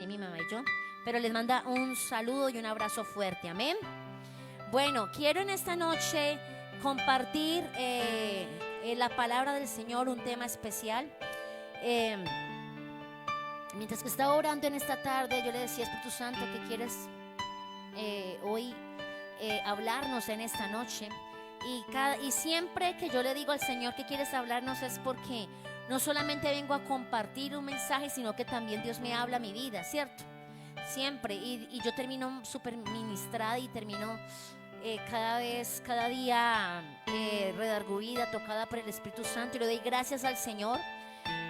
mi mamá y yo, pero les manda un saludo y un abrazo fuerte, amén. Bueno, quiero en esta noche compartir la palabra del Señor, un tema especial. Mientras que estaba orando en esta tarde, yo le decía, Espíritu Santo, ¿qué quieres hoy hablarnos en esta noche? Y siempre que yo le digo al Señor que quieres hablarnos es porque no solamente vengo a compartir un mensaje, sino que también Dios me habla a mi vida, ¿cierto? Siempre, y yo termino súper ministrada y termino cada día redargüida, tocada por el Espíritu Santo, y le doy gracias al Señor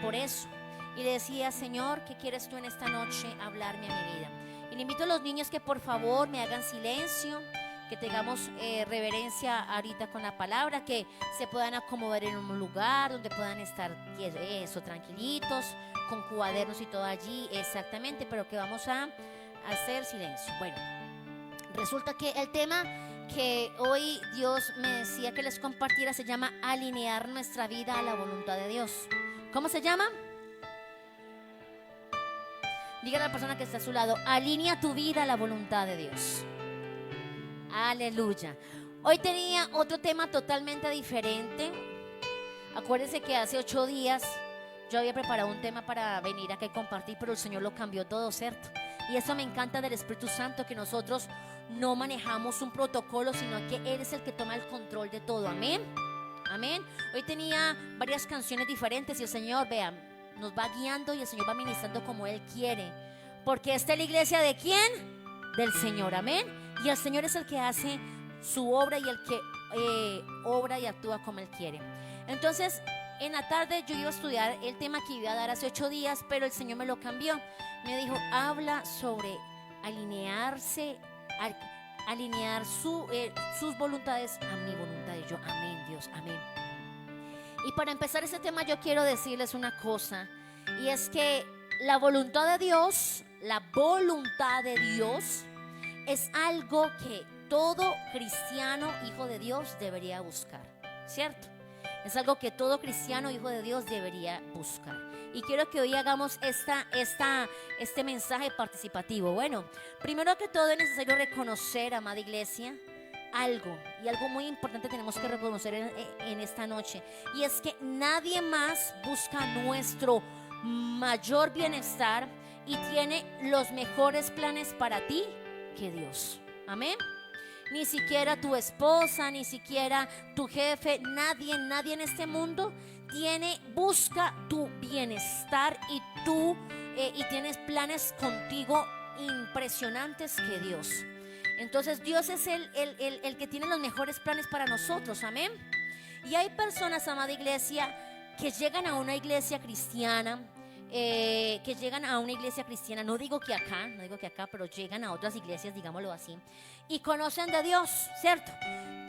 por eso. Y le decía, Señor, ¿qué quieres tú en esta noche hablarme a mi vida? Y le invito a los niños que por favor me hagan silencio, que tengamos reverencia ahorita con la palabra, que se puedan acomodar en un lugar donde puedan estar tranquilitos, con cuadernos y todo allí, exactamente, pero que vamos a hacer silencio. Bueno, resulta que el tema que hoy Dios me decía que les compartiera se llama alinear nuestra vida a la voluntad de Dios. ¿Cómo se llama? Dígale a la persona que está a su lado, alinea tu vida a la voluntad de Dios. Aleluya. Hoy tenía otro tema totalmente diferente. Acuérdense que hace 8 días yo había preparado un tema para venir acá y compartir, pero el Señor lo cambió todo, ¿cierto? Y eso me encanta del Espíritu Santo, que nosotros no manejamos un protocolo, sino que Él es el que toma el control de todo. Amén. Amén. Hoy tenía varias canciones diferentes y el Señor, vean, nos va guiando y el Señor va ministrando como Él quiere. Porque esta es la iglesia ¿de quién? Del Señor, amén. Y el Señor es el que hace su obra y el que obra y actúa como Él quiere. Entonces, en la tarde yo iba a estudiar el tema que iba a dar hace 8 días, pero el Señor me lo cambió. Me dijo, habla sobre alinearse, alinear sus voluntades a mi voluntad. Y yo, amén, Dios, amén. Y para empezar ese tema yo quiero decirles una cosa, y es que la voluntad de Dios es algo que todo cristiano hijo de Dios debería buscar, ¿cierto? Es algo que todo cristiano hijo de Dios debería buscar. Y quiero que hoy hagamos este mensaje participativo. Bueno, primero que todo es necesario reconocer, amada iglesia, algo muy importante tenemos que reconocer en esta noche, y es que nadie más busca nuestro mayor bienestar y tiene los mejores planes para ti que Dios. Amén. Ni siquiera tu esposa, ni siquiera tu jefe, nadie en este mundo busca tu bienestar y tienes planes contigo impresionantes que Dios. Entonces Dios es el que tiene los mejores planes para nosotros, amén. Y hay personas, amada iglesia, que llegan a una iglesia cristiana, no digo que acá, pero llegan a otras iglesias, digámoslo así, y conocen de Dios, ¿cierto?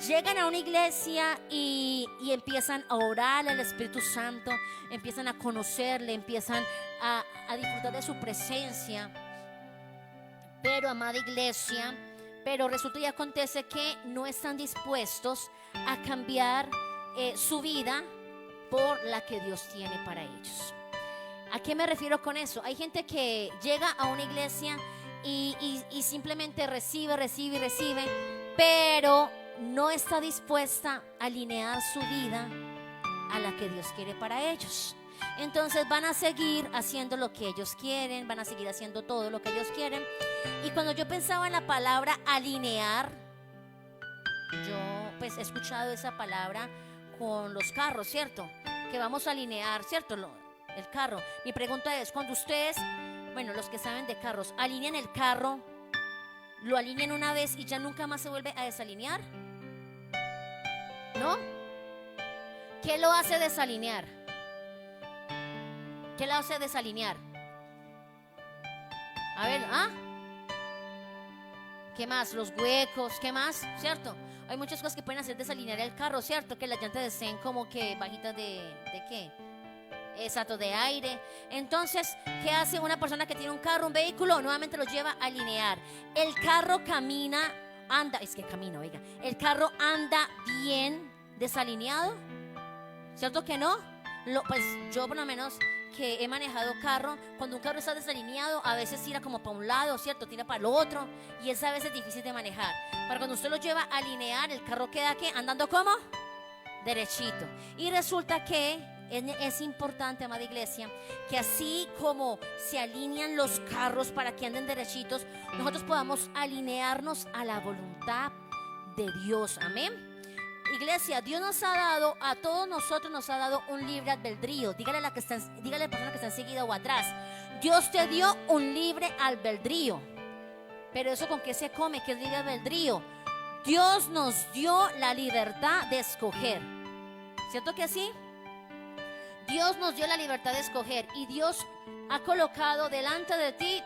Llegan a una iglesia y empiezan a orar al Espíritu Santo, empiezan a conocerle, empiezan a disfrutar de su presencia, pero, amada iglesia, resulta y acontece que no están dispuestos a cambiar su vida por la que Dios tiene para ellos. ¿A qué me refiero con eso? Hay gente que llega a una iglesia y simplemente recibe, pero no está dispuesta a alinear su vida a la que Dios quiere para ellos. Entonces van a seguir haciendo lo que ellos quieren, van a seguir haciendo todo lo que ellos quieren. Y cuando yo pensaba en la palabra alinear, yo pues he escuchado esa palabra con los carros, ¿cierto? Que vamos a alinear, ¿cierto? El carro. Mi pregunta es, cuando ustedes, bueno, los que saben de carros, alinean el carro, ¿lo alinean una vez y ya nunca más se vuelve a desalinear? ¿No? ¿Qué lo hace desalinear? ¿Qué lo hace desalinear? A ver, ¿qué más? Los huecos, ¿qué más? ¿Cierto? Hay muchas cosas que pueden hacer desalinear el carro, ¿cierto? Que las llantas estén como que bajitas ¿de qué? Exacto, de aire. Entonces, ¿qué hace una persona que tiene un carro, un vehículo? Nuevamente lo lleva a alinear. El carro el carro anda bien desalineado, ¿cierto que no? Pues yo por lo menos que he manejado carro, cuando un carro está desalineado, a veces tira como para un lado, ¿cierto? Tira para el otro, y es a veces difícil de manejar. Pero cuando usted lo lleva a alinear, el carro queda ¿qué? Andando ¿cómo? Derechito. Y resulta que es importante, amada iglesia, que así como se alinean los carros para que anden derechitos, nosotros podamos alinearnos a la voluntad de Dios. Amén. Iglesia, Dios nos ha dado, a todos nosotros nos ha dado un libre albedrío. Dígale a la persona que está enseguida o atrás: Dios te dio un libre albedrío. Pero eso ¿con qué se come? ¿Qué es libre albedrío? Dios nos dio la libertad de escoger. ¿Cierto que sí? Dios nos dio la libertad de escoger, y Dios ha colocado delante de ti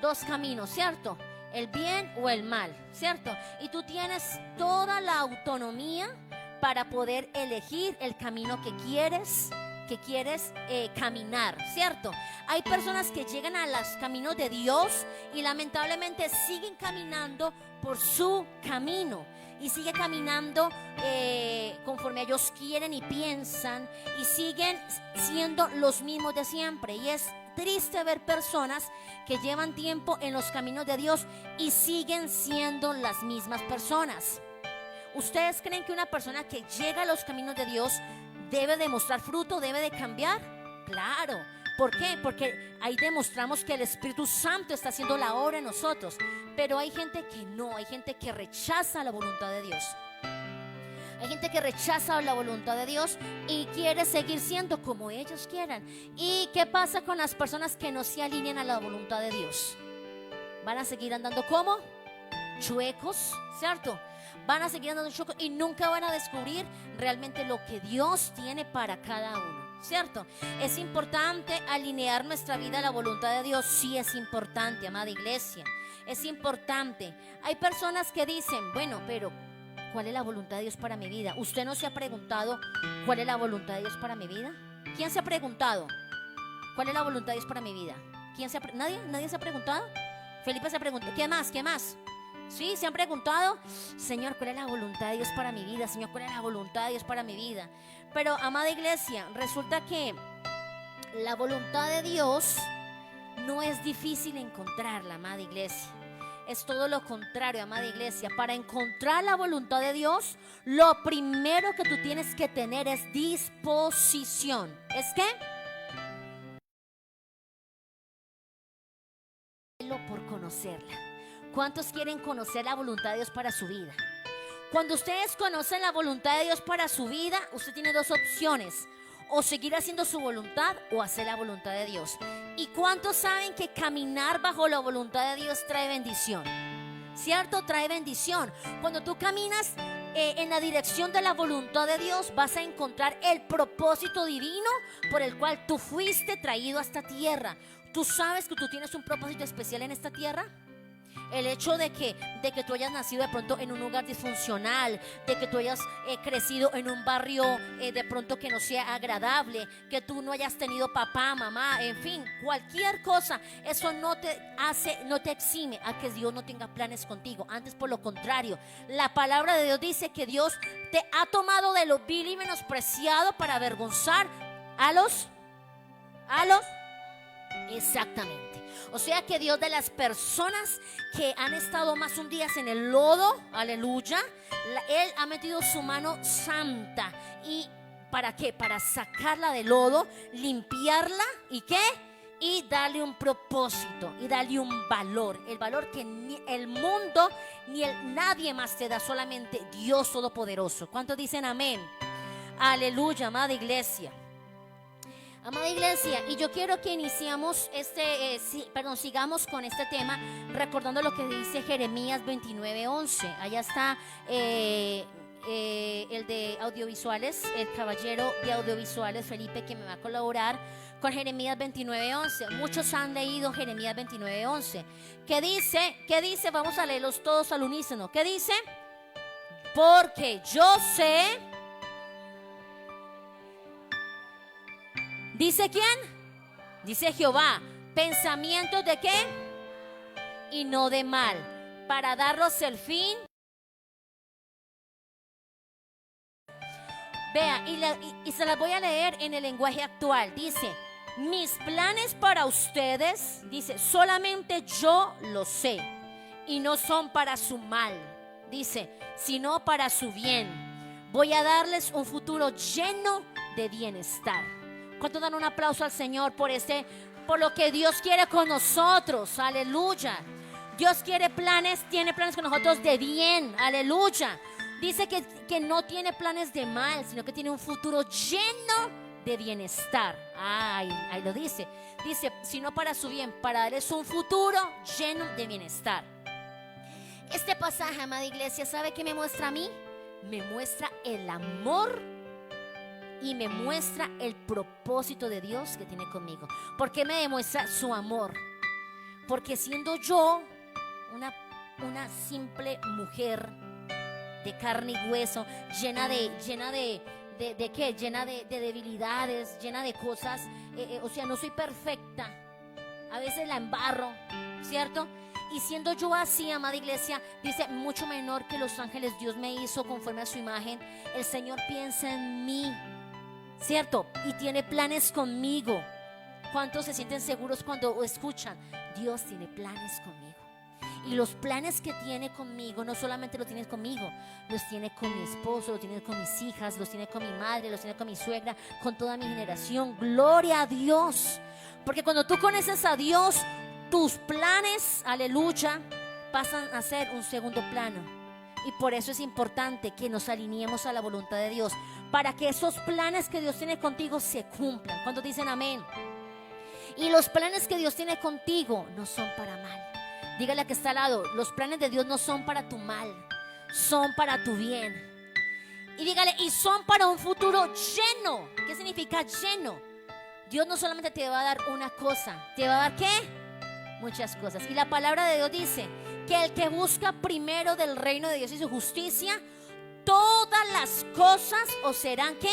dos caminos, ¿cierto? El bien o el mal, ¿cierto? Y tú tienes toda la autonomía para poder elegir el camino que quieres caminar, ¿cierto? Hay personas que llegan a los caminos de Dios y lamentablemente siguen caminando por su camino, y siguen caminando conforme ellos quieren y piensan, y siguen siendo los mismos de siempre. Y es triste ver personas que llevan tiempo en los caminos de Dios y siguen siendo las mismas personas. ¿Ustedes creen que una persona que llega a los caminos de Dios debe de mostrar fruto, debe de cambiar? Claro. ¿Por qué? Porque ahí demostramos que el Espíritu Santo está haciendo la obra en nosotros. Pero hay gente que no, hay gente que rechaza la voluntad de Dios. Hay gente que rechaza la voluntad de Dios y quiere seguir siendo como ellos quieran. ¿Y qué pasa con las personas que no se alinean a la voluntad de Dios? Van a seguir andando como chuecos, ¿cierto? Van a seguir andando chuecos y nunca van a descubrir realmente lo que Dios tiene para cada uno, ¿cierto? Es importante alinear nuestra vida a la voluntad de Dios. Sí, es importante, amada iglesia. Es importante. Hay personas que dicen: bueno, pero ¿cuál es la voluntad de Dios para mi vida? ¿Usted no se ha preguntado cuál es la voluntad de Dios para mi vida? ¿Quién se ha preguntado cuál es la voluntad de Dios para mi vida? ¿Nadie se ha preguntado? Felipe se preguntó. ¿Qué más? ¿Qué más? Sí, se han preguntado: Señor, ¿cuál es la voluntad de Dios para mi vida? Señor, ¿cuál es la voluntad de Dios para mi vida? Pero, amada iglesia, resulta que la voluntad de Dios no es difícil encontrarla, amada iglesia. Es todo lo contrario, amada iglesia. Para encontrar la voluntad de Dios, lo primero que tú tienes que tener es disposición. ¿Es qué? Por conocerla. ¿Cuántos quieren conocer la voluntad de Dios para su vida? Cuando ustedes conocen la voluntad de Dios para su vida, usted tiene dos opciones: o seguir haciendo su voluntad o hacer la voluntad de Dios. ¿Y cuántos saben que caminar bajo la voluntad de Dios trae bendición? ¿Cierto? Trae bendición. Cuando tú caminas en la dirección de la voluntad de Dios, vas a encontrar el propósito divino por el cual tú fuiste traído a esta tierra. ¿Tú sabes que tú tienes un propósito especial en esta tierra? El hecho de que tú hayas nacido de pronto en un lugar disfuncional, de que tú hayas crecido en un barrio de pronto que no sea agradable, que tú no hayas tenido papá, mamá, en fin, cualquier cosa, eso no te exime a que Dios no tenga planes contigo. Antes, por lo contrario, la palabra de Dios dice que Dios te ha tomado de lo vil y menospreciado para avergonzar a los exactamente. O sea que Dios, de las personas que han estado más hundidas en el lodo, aleluya, Él ha metido su mano santa. ¿Y para qué? Para sacarla del lodo, limpiarla, ¿y qué? Y darle un propósito y darle un valor. El valor que ni el mundo ni nadie más te da, solamente Dios Todopoderoso. ¿Cuántos dicen amén? Aleluya, amada iglesia. Amada iglesia, y yo quiero que iniciamos sigamos con este tema, recordando lo que dice Jeremías 29:11. Allá está el de audiovisuales, el caballero de audiovisuales, Felipe, que me va a colaborar con Jeremías 29:11. Muchos han leído Jeremías 29:11. ¿Qué dice? Vamos a leerlos todos al unísono. ¿Qué dice? Porque yo sé. ¿Dice quién? Dice Jehová, pensamientos de qué y no de mal, para darlos el fin. Vea, y se las voy a leer en el lenguaje actual. Dice, mis planes para ustedes, dice, solamente yo lo sé, y no son para su mal, dice, sino para su bien. Voy a darles un futuro lleno de bienestar. ¿Cuánto dan un aplauso al Señor por lo que Dios quiere con nosotros? Aleluya. Dios tiene planes con nosotros de bien. Aleluya. Dice que no tiene planes de mal, sino que tiene un futuro lleno de bienestar. Ahí lo dice. Dice, sino para su bien, para darles un futuro lleno de bienestar. Este pasaje, amada iglesia, ¿sabe qué me muestra a mí? Me muestra el amor y me muestra el propósito de Dios que tiene conmigo. ¿Por qué me demuestra su amor? Porque siendo yo una simple mujer de carne y hueso, llena de ¿qué? Llena de debilidades, llena de cosas, o sea, no soy perfecta, a veces la embarro, ¿cierto? Y siendo yo así, amada iglesia, dice, mucho menor que los ángeles Dios me hizo conforme a su imagen. El Señor piensa en mí, ¿cierto? Y tiene planes conmigo. ¿Cuántos se sienten seguros cuando escuchan? Dios tiene planes conmigo. Y los planes que tiene conmigo, no solamente los tiene conmigo, los tiene con mi esposo, los tiene con mis hijas, los tiene con mi madre, los tiene con mi suegra, con toda mi generación. Gloria a Dios. Porque cuando tú conoces a Dios, tus planes, aleluya, pasan a ser un segundo plano. Y por eso es importante que nos alineemos a la voluntad de Dios, para que esos planes que Dios tiene contigo se cumplan. Cuando dicen amén. Y los planes que Dios tiene contigo no son para mal. Dígale a que está al lado, los planes de Dios no son para tu mal, son para tu bien. Y dígale, y son para un futuro lleno. ¿Qué significa lleno? Dios no solamente te va a dar una cosa, te va a dar ¿qué? Muchas cosas. Y la palabra de Dios dice que el que busca primero del reino de Dios y su justicia, todas las cosas os serán ¿qué?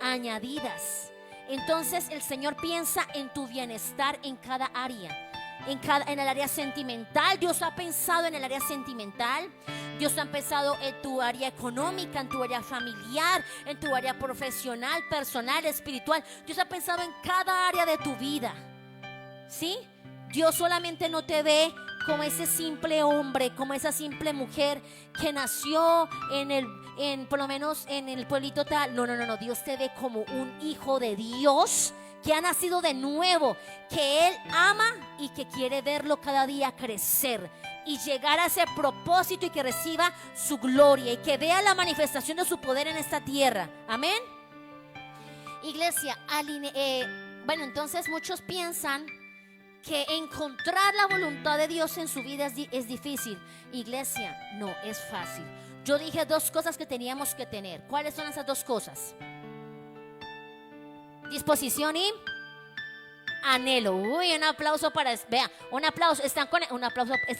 Añadidas. Entonces el Señor piensa en tu bienestar en cada área. En el área sentimental, Dios ha pensado en el área sentimental. Dios ha pensado en tu área económica, en tu área familiar, en tu área profesional, personal, espiritual. Dios ha pensado en cada área de tu vida, ¿sí? Dios solamente no te ve como ese simple hombre, como esa simple mujer que nació por lo menos en el pueblito tal. No, Dios te ve como un hijo de Dios que ha nacido de nuevo, que Él ama y que quiere verlo cada día crecer y llegar a ese propósito y que reciba su gloria y que vea la manifestación de su poder en esta tierra. Amén. Iglesia, bueno, entonces muchos piensan que encontrar la voluntad de Dios en su vida es difícil. Iglesia, no, es fácil. Yo dije dos cosas que teníamos que tener. ¿Cuáles son esas dos cosas? Disposición y anhelo. Uy, un aplauso para, vea, un aplauso, están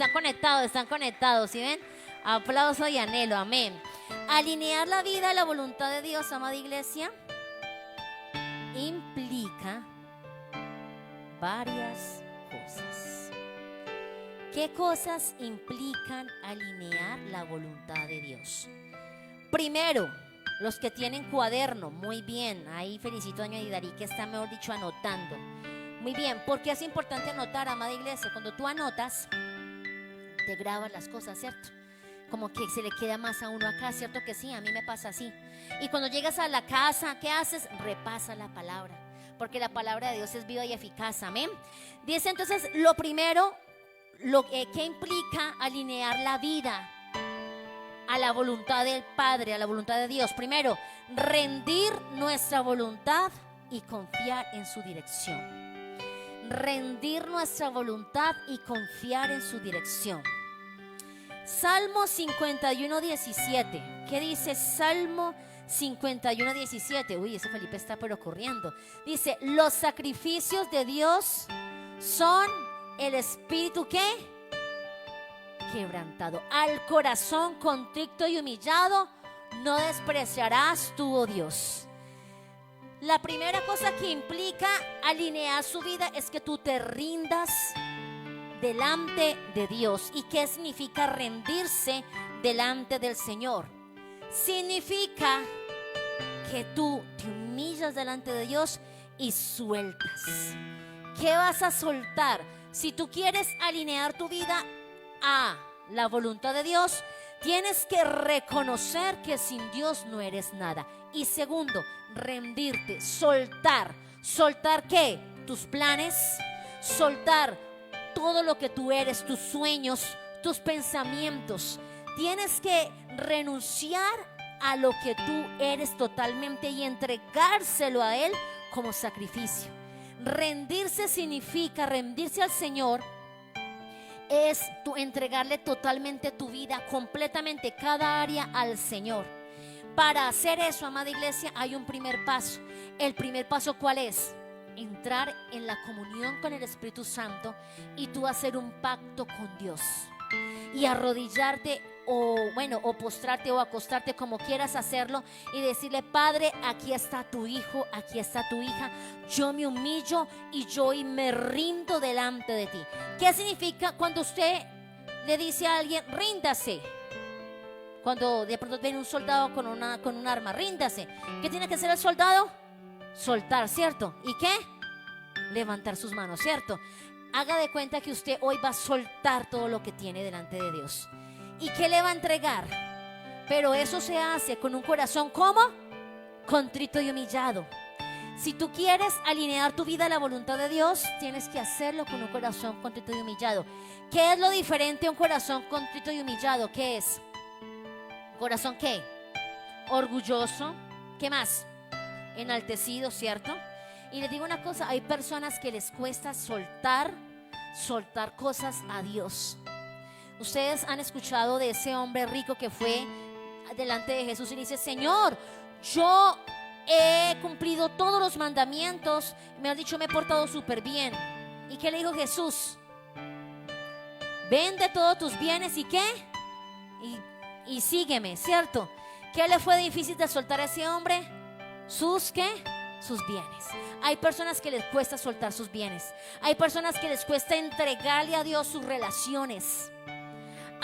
conectados, ¿sí ven? Aplauso y anhelo, amén. Alinear la vida a la voluntad de Dios, amada iglesia, implica varias cosas. ¿Qué cosas implican alinear la voluntad de Dios? Primero, los que tienen cuaderno, muy bien, ahí felicito a doña Didarí que está, mejor dicho, anotando. Muy bien, porque es importante anotar, amada iglesia. Cuando tú anotas, te grabas las cosas, ¿cierto? Como que se le queda más a uno acá, ¿cierto que sí? A mí me pasa así. Y cuando llegas a la casa, ¿qué haces? Repasa la palabra, porque la palabra de Dios es viva y eficaz, amén. Dice entonces, lo primero, que implica alinear la vida a la voluntad del Padre, a la voluntad de Dios. Primero, rendir nuestra voluntad y confiar en su dirección. Rendir nuestra voluntad y confiar en su dirección. Salmo 51:17. ¿Qué dice Salmo 51:17? Uy, ese Felipe está pero corriendo. Dice, los sacrificios de Dios son el espíritu ¿qué? Quebrantado. Al corazón contrito y humillado no despreciarás tú, oh Dios. La primera cosa que implica alinear su vida es que tú te rindas delante de Dios. ¿Y qué significa rendirse delante del Señor? Significa que tú te humillas delante de Dios y sueltas. ¿Qué vas a soltar? Si tú quieres alinear tu vida a la voluntad de Dios, tienes que reconocer que sin Dios no eres nada. Y segundo, rendirte, soltar. ¿Soltar qué? Tus planes, soltar todo lo que tú eres, tus sueños, tus pensamientos. Tienes que renunciar a lo que tú eres totalmente y entregárselo a Él como sacrificio. Rendirse significa, rendirse al Señor es entregarle totalmente tu vida, completamente cada área al Señor. Para hacer eso, amada iglesia, hay un primer paso. El primer paso, ¿cuál es? Entrar en la comunión con el Espíritu Santo y tú hacer un pacto con Dios y arrodillarte o postrarte o acostarte, como quieras hacerlo, y decirle: Padre, aquí está tu hijo, aquí está tu hija, yo me humillo y yo hoy me rindo delante de ti. ¿Qué significa cuando usted le dice a alguien ríndase? Cuando de pronto viene un soldado con un arma, ríndase. ¿Qué tiene que hacer el soldado? Soltar, ¿cierto? ¿Y qué? Levantar sus manos, ¿cierto? Haga de cuenta que usted hoy va a soltar todo lo que tiene delante de Dios. ¿Y qué le va a entregar? Pero eso se hace con un corazón, ¿cómo? Contrito y humillado. Si tú quieres alinear tu vida a la voluntad de Dios, tienes que hacerlo con un corazón contrito y humillado. ¿Qué es lo diferente a un corazón contrito y humillado? ¿Qué es? ¿Corazón qué? Orgulloso. ¿Qué más? Enaltecido, ¿cierto? Y les digo una cosa, hay personas que les cuesta soltar cosas a Dios. Ustedes han escuchado de ese hombre rico que fue delante de Jesús y le dice: Señor, yo he cumplido todos los mandamientos, me has dicho, me he portado súper bien. ¿Y qué le dijo Jesús? Vende todos tus bienes y ¿qué? Y sígueme, ¿cierto? ¿Qué le fue difícil de soltar a ese hombre? ¿Sus qué? Sus bienes. Hay personas que les cuesta soltar sus bienes. Hay personas que les cuesta entregarle a Dios sus relaciones.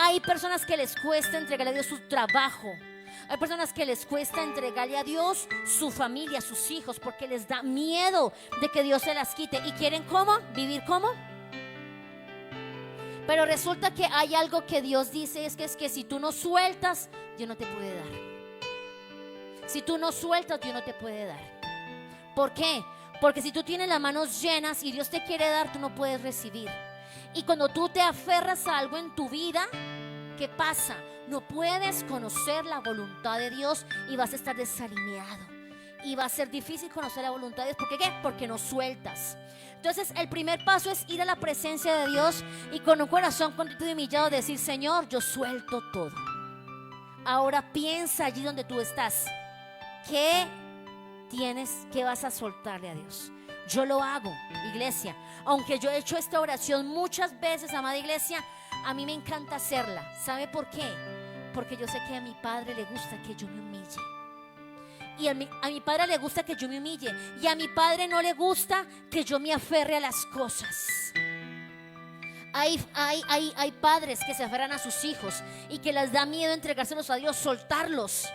Hay personas que les cuesta entregarle a Dios su trabajo. Hay personas que les cuesta entregarle a Dios su familia, sus hijos, porque les da miedo de que Dios se las quite. ¿Y quieren cómo? ¿Vivir cómo? Pero resulta que hay algo que Dios dice, es que si tú no sueltas, Dios no te puede dar. Si tú no sueltas, Dios no te puede dar. ¿Por qué? Porque si tú tienes las manos llenas y Dios te quiere dar, tú no puedes recibir. Y cuando tú te aferras a algo en tu vida, ¿qué pasa? No puedes conocer la voluntad de Dios y vas a estar desalineado. Y va a ser difícil conocer la voluntad de Dios. ¿Por qué? Porque no sueltas. Entonces el primer paso es ir a la presencia de Dios y con un corazón contrito y humillado decir: Señor, yo suelto todo. Ahora piensa allí donde tú estás. ¿Qué vas a soltarle a Dios? Yo lo hago, iglesia. Aunque yo he hecho esta oración muchas veces, amada iglesia, a mí me encanta hacerla. ¿Sabe por qué? Porque yo sé que a mi Padre le gusta que yo me humille. Y a mi Padre le gusta que yo me humille. Y a mi Padre no le gusta que yo me aferre a las cosas. Hay padres que se aferran a sus hijos y que les da miedo entregárselos a Dios, soltarlos,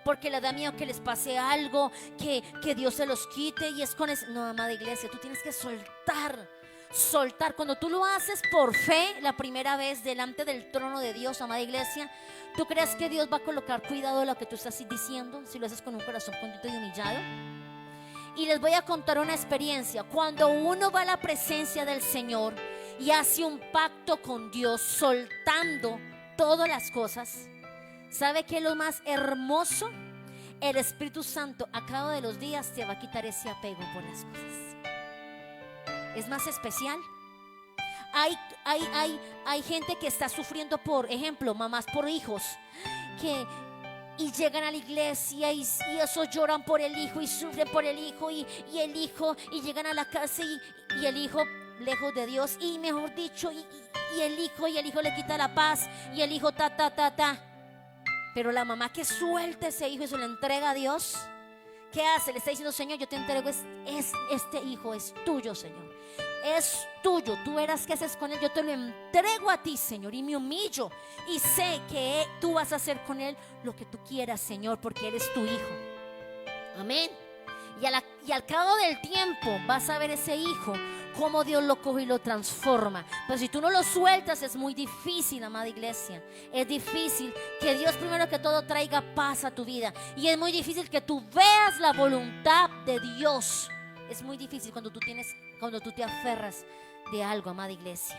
porque les da miedo que les pase algo, que Dios se los quite. Y es con eso. No, amada iglesia, tú tienes que soltar. Cuando tú lo haces por fe la primera vez delante del trono de Dios, amada iglesia, ¿tú crees que Dios va a colocar cuidado de lo que tú estás diciendo si lo haces con un corazón contrito y humillado? Y les voy a contar una experiencia. Cuando uno va a la presencia del Señor y hace un pacto con Dios, soltando todas las cosas, ¿sabe qué es lo más hermoso? El Espíritu Santo a cabo de los días te va a quitar ese apego por las cosas. Es más especial. Hay gente que está sufriendo, por ejemplo, mamás por hijos, y llegan a la iglesia y eso, lloran por el hijo y sufren por el hijo y el hijo, y llegan a la casa y el hijo lejos de Dios, y mejor dicho, y el hijo le quita la paz, y el hijo ta. Pero la mamá que suelta ese hijo y se lo entrega a Dios, ¿qué hace? Le está diciendo: Señor, yo te entrego este hijo, es tuyo, Señor, es tuyo, tú verás qué haces con él, yo te lo entrego a ti, Señor, y me humillo y sé que tú vas a hacer con él lo que tú quieras, Señor, porque él es tu hijo. Amén. Y al cabo del tiempo vas a ver ese hijo, cómo Dios lo coge y lo transforma. Pero si tú no lo sueltas, es muy difícil, amada iglesia. Es difícil que Dios primero que todo traiga paz a tu vida. Y es muy difícil que tú veas la voluntad de Dios. Es muy difícil cuando tú te aferras de algo, amada iglesia.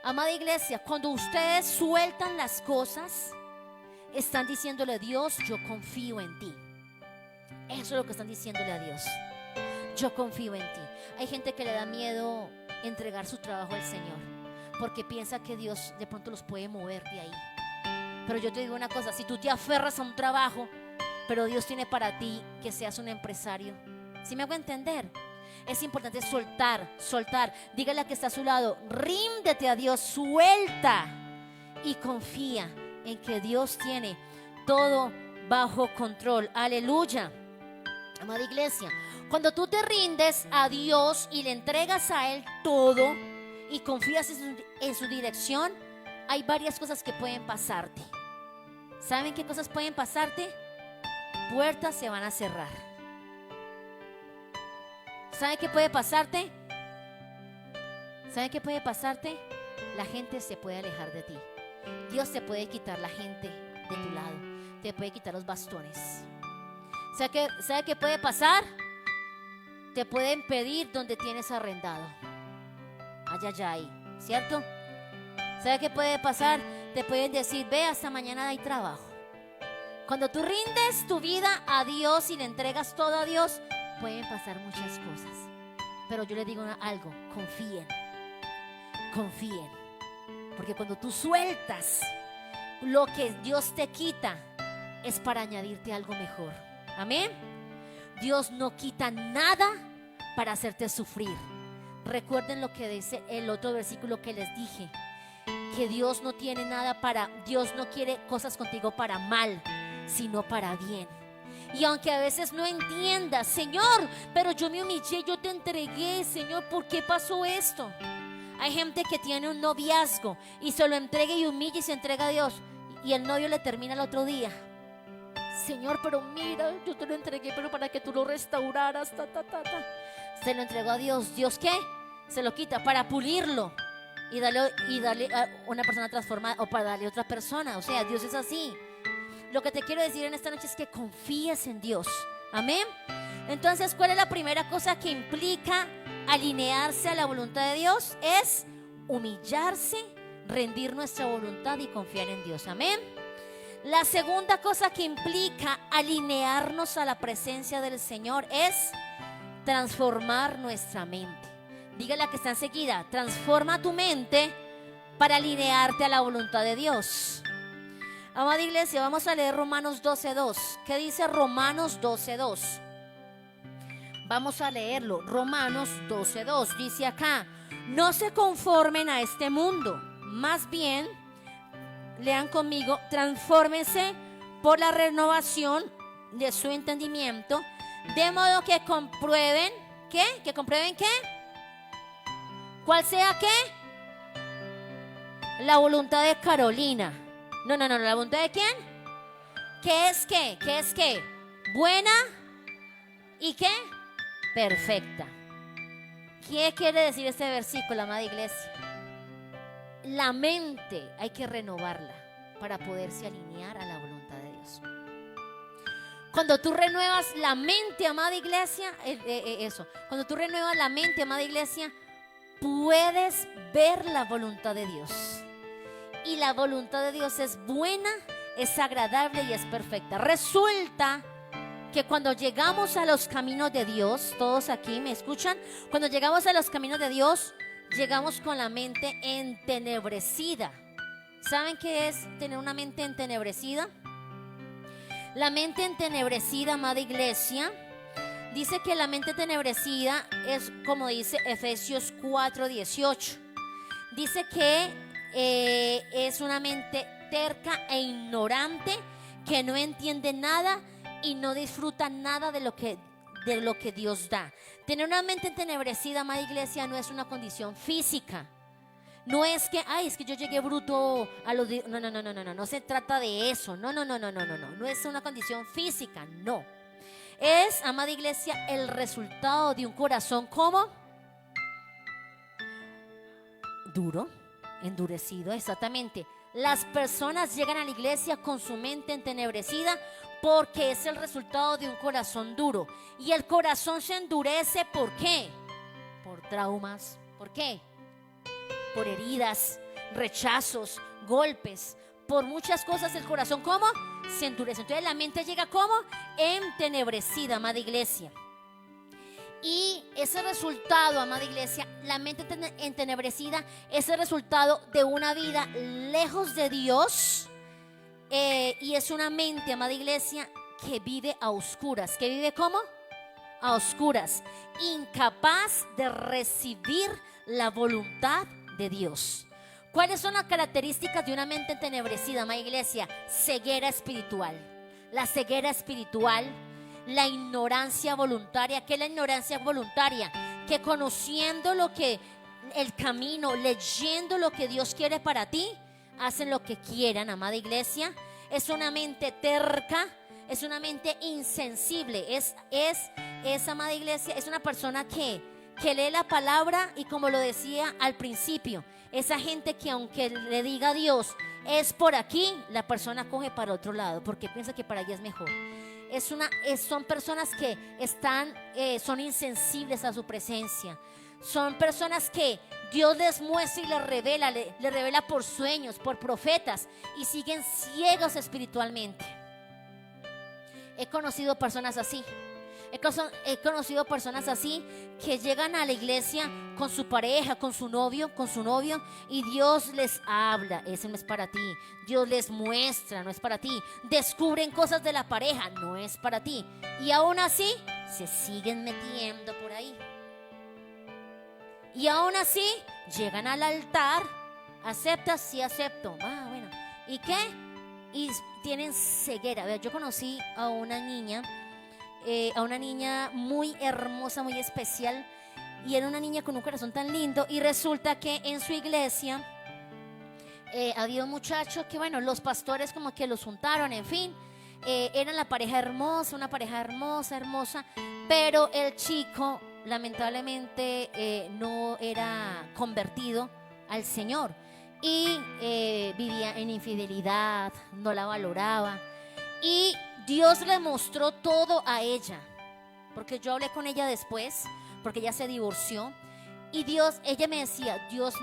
Amada iglesia, cuando ustedes sueltan las cosas, están diciéndole a Dios, yo confío en ti. Eso es lo que están diciéndole a Dios. Yo confío en ti. Hay gente que le da miedo entregar su trabajo al Señor porque piensa que Dios de pronto los puede mover de ahí. Pero yo te digo una cosa, si tú te aferras a un trabajo, pero Dios tiene para ti que seas un empresario, ¿sí me hago entender? Es importante soltar. Dígale a que está a su lado, ríndete a Dios, suelta y confía en que Dios tiene todo bajo control. Aleluya. Amada iglesia, cuando tú te rindes a Dios y le entregas a Él todo y confías en su dirección, hay varias cosas que pueden pasarte. ¿Saben qué cosas pueden pasarte? Puertas se van a cerrar. ¿Saben qué puede pasarte? ¿Saben qué puede pasarte? La gente se puede alejar de ti. Dios te puede quitar la gente de tu lado. Te puede quitar los bastones. ¿Sabe qué puede pasar? Te pueden pedir donde tienes arrendado. Ay, ¿cierto? ¿Sabe qué puede pasar? Te pueden decir, ve, hasta mañana hay trabajo. Cuando tú rindes tu vida a Dios y le entregas todo a Dios, pueden pasar muchas cosas. Pero yo les digo algo, confíen. Porque cuando tú sueltas lo que Dios te quita, es para añadirte algo mejor. Amén. Dios no quita nada para hacerte sufrir. Recuerden lo que dice el otro versículo que les dije, que Dios no quiere cosas contigo para mal, sino para bien. Y aunque a veces no entiendas, Señor, pero yo me humillé, yo te entregué, Señor, ¿por qué pasó esto? Hay gente que tiene un noviazgo y se lo entrega y humilla y se entrega a Dios, y el novio le termina el otro día. Señor, pero mira, yo te lo entregué, pero para que tú lo restauraras, Se lo entregó a Dios. ¿Dios qué? Se lo quita para pulirlo y darle a una persona transformada, o para darle a otra persona. O sea, Dios es así. Lo que te quiero decir en esta noche es que confíes en Dios. Amén. Entonces, ¿cuál es la primera cosa que implica alinearse a la voluntad de Dios? Es humillarse, rendir nuestra voluntad y confiar en Dios. Amén. La segunda cosa que implica alinearnos a la presencia del Señor es transformar nuestra mente. Dígale a que está enseguida, transforma tu mente para alinearte a la voluntad de Dios. Amada iglesia, vamos a leer Romanos 12:2. ¿Qué dice Romanos 12:2? Vamos a leerlo. Romanos 12:2 dice acá: no se conformen a este mundo, más bien, lean conmigo, transfórmense por la renovación de su entendimiento, de modo que comprueben, ¿qué? ¿Que comprueben qué? ¿Cuál sea qué? La voluntad de Carolina. No, ¿la voluntad de quién? ¿Qué es qué? ¿Qué es qué? Buena y qué? Perfecta. ¿Qué quiere decir este versículo, amada iglesia? La mente hay que renovarla para poderse alinear a la voluntad de Dios. Cuando tú renuevas la mente, amada iglesia, cuando tú renuevas la mente, amada iglesia, puedes ver la voluntad de Dios. Y la voluntad de Dios es buena, es agradable y es perfecta. Resulta que cuando llegamos a los caminos de Dios, todos aquí me escuchan, cuando llegamos a los caminos de Dios, llegamos con la mente entenebrecida. ¿Saben qué es tener una mente entenebrecida? La mente entenebrecida, amada iglesia, dice que la mente entenebrecida es como dice Efesios 4:18. Dice que es una mente terca e ignorante que no entiende nada y no disfruta nada de lo que Dios da. Tener una mente entenebrecida, amada iglesia, no es una condición física. No es que, es que yo llegué bruto a los... No se trata de eso. No es una condición física, no. Es, amada iglesia, el resultado de un corazón como duro, endurecido, exactamente. Las personas llegan a la iglesia con su mente entenebrecida porque es el resultado de un corazón duro. Y el corazón se endurece, ¿por qué? Por traumas. ¿Por qué? Por heridas, rechazos, golpes. Por muchas cosas el corazón, ¿cómo? Se endurece. Entonces la mente llega como entenebrecida, amada iglesia. Y ese resultado, amada iglesia, la mente entenebrecida es el resultado de una vida lejos de Dios. Y es una mente, amada iglesia, que vive a oscuras. ¿Que vive cómo? A oscuras. Incapaz de recibir la voluntad de Dios. ¿Cuáles son las características de una mente entenebrecida, amada iglesia? Ceguera espiritual. La ceguera espiritual. La ignorancia voluntaria. ¿Qué es la ignorancia voluntaria? Que conociendo lo que el camino, leyendo lo que Dios quiere para ti, hacen lo que quieran, amada iglesia. Es una mente terca, es una mente insensible. Es amada iglesia, es una persona que lee la palabra y, como lo decía al principio, esa gente que aunque le diga a Dios es por aquí, la persona coge para otro lado porque piensa que para allá es mejor. Son personas que son insensibles a su presencia. Son personas que Dios les muestra y les revela por sueños, por profetas, y siguen ciegos espiritualmente. He conocido personas así. He conocido personas así que llegan a la iglesia con su pareja, con su novio, y Dios les habla, ese no es para ti. Dios les muestra, no es para ti. Descubren cosas de la pareja, no es para ti. Y aún así se siguen metiendo por ahí. Y aún así llegan al altar. ¿Aceptas? Sí, acepto. Bueno. ¿Y qué? Y tienen ceguera. Yo conocí a una niña muy hermosa, muy especial, y era una niña con un corazón tan lindo. Y resulta que en su iglesia había un muchacho que, bueno, los pastores como que los juntaron, en fin, eran la pareja hermosa, una pareja hermosa, pero el chico lamentablemente no era convertido al Señor y vivía en infidelidad, no la valoraba. Y Dios le mostró todo a ella, porque yo hablé con ella después, porque ella se divorció. Y ella me decía, Dios